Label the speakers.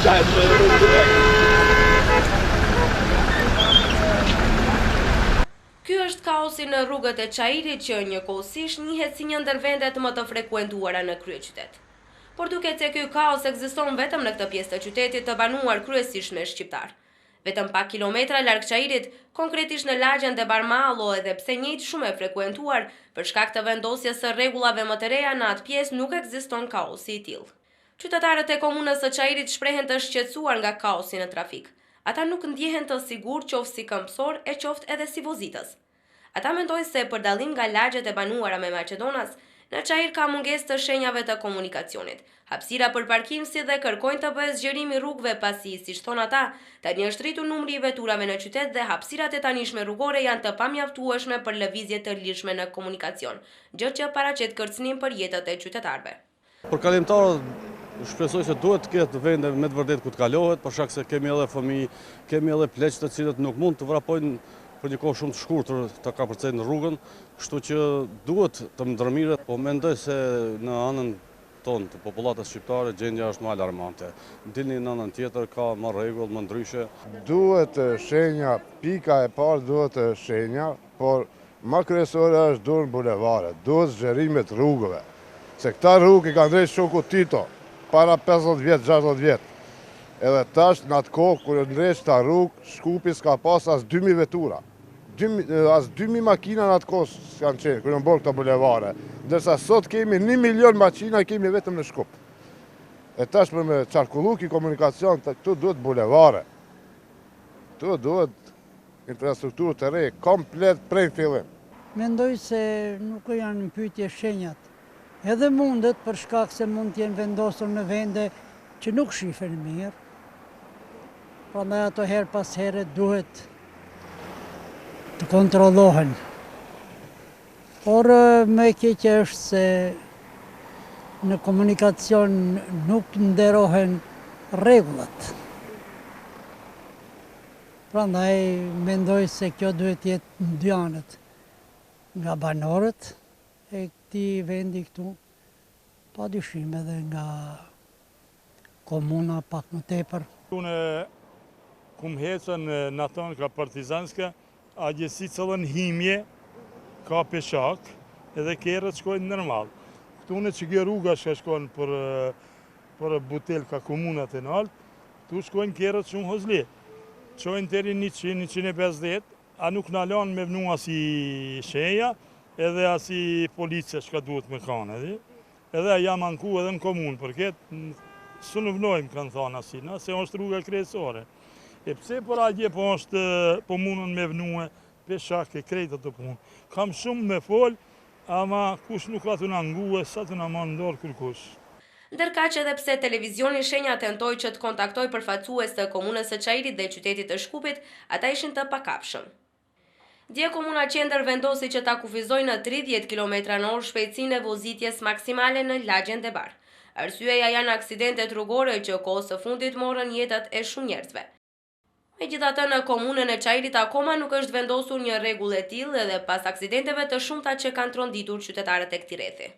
Speaker 1: Ky është kaosi në rrugët e Çajirit që njëkohësisht njihet si një ndër vendet më të frekuentuara në kryeqytet. Por duket se ky kaos ekziston vetëm në këtë pjesë të qytetit të banuar kryesisht me shqiptar. Vetëm pak kilometra larg Çajirit, konkretisht në lagjen e Barmallo, edhe pse njëjtë shumë e frekuentuar, për shkak të vendosjes së rregullave më të reja në atë pjesë nuk ekziston kaosi i tillë. Qytetarët e komunës së Çajirit shprehen të shqetësuar nga kaosi në trafik. Ata nuk ndjehen të sigurt qoftë si këmbësor e qoftë edhe si vozitës. Ata mendojnë se për dallim nga lagjet e banuara me Maqedonas, në Çajir ka mungesë të shenjave të komunikacionit, hapësira për parkim si dhe kërkojnë të bëhet zgjerimi rrugëve pasi, siç thonë ata, tani është rritur numri i veturave në qytet dhe hapësirat e tanishme rrugore janë të pamjaftueshme për lëvizje të lirshme në komunikacion, gjë që paraqet kërcënim për jetët e qytetarëve.
Speaker 2: Për kalimtarët shpresoj se duhet të ketë vende me të vërtet ku të kalohet, për shkak se kemi edhe fëmijë, kemi edhe pleq të cilët nuk mund të vrapojnë për një kohë shumë të shkurtër të kapërcejnë rrugën, kështu që duhet të ndërmiret, po mendoj se në anën tonë të popullatës shqiptare gjendja është më alarmante. Dilni në anën tjetër ka më rregull, më ndryshe.
Speaker 3: Duhet shenja, pika e parë duhet shenja, por më kryesore është duhet bulevaret, duhet zgjerimet rrugëve. Se këta rrugë i ka ndrejt shoku Tito, para 50 vjetë, 60 vjetë. Edhe tash në atë kohë, kërë ndrejt këta rrugë, Shkupi s'ka pas as 2000 vetura. As 2000 makina në atë kohë s'kanë qenë, kërë në bërë këta bulevare. Ndërsa sot kemi 1 milion makina, kemi vetëm në Shkup. E tash për me qarkullu ki komunikacion, këtu duhet bulevare. Këtu duhet infrastrukturë të re, komplet prej fillim.
Speaker 4: Mendoj se nuk janë në pyetje shenjat. Edhe mundet për shkak se mund t'jenë vendosur në vende që nuk shifen mirë. Prandaj ato herë pas here duhet të kontrollohen. Por më e keqe është se në komunikacion nuk nderohen rregullat. Prandaj mendoj se kjo duhet jetë në dy anët, nga banorët e këtij vendi këtu, padyshim edhe nga komuna pak më tepër.
Speaker 5: Unë kum hecën në tonë ka partizanska, a gjësi cëllën himje, ka peshak, edhe kjerët shkojnë normal. Këtu në që gjë rruga shkojnë për butel ka komunat e naltë, tu shkojnë kjerët shumë hozli. Qojnë teri 100-150, a nuk në lanë me vnu asi shenja, edhe asi policia që ka duhet me kanë, edhe jam anku edhe në komunë, për këtë së në vnojmë, kanë thonë asina, se është rruga kryesore. E pse për agje po mundën me vnue, peshak e krejtë të punë. Kam shumë me folë, ama kush nuk ka të në angue, sa të në manë ndorë kërkush.
Speaker 1: Ndërkaq edhe pse televizioni Shenja tentoi që të kontaktoj përfaqësues të komunës së Çajirit dhe qytetit të Shkupit, ata ishin të pakapshëm. Dje komuna Qendër vendosi që ta kufizojë në 30 km/h shpejtësinë e vozitjes maksimale në lagjen e Bar. Arsyeja janë aksidentet rrugore që kohës së fundit morën jetët e shumë njerëzve. Megjithatë, në komunën e Çajirit akoma nuk është vendosur një rregull e tillë edhe pas aksidenteve të shumta që kanë tronditur qytetarët e këtij rrethi.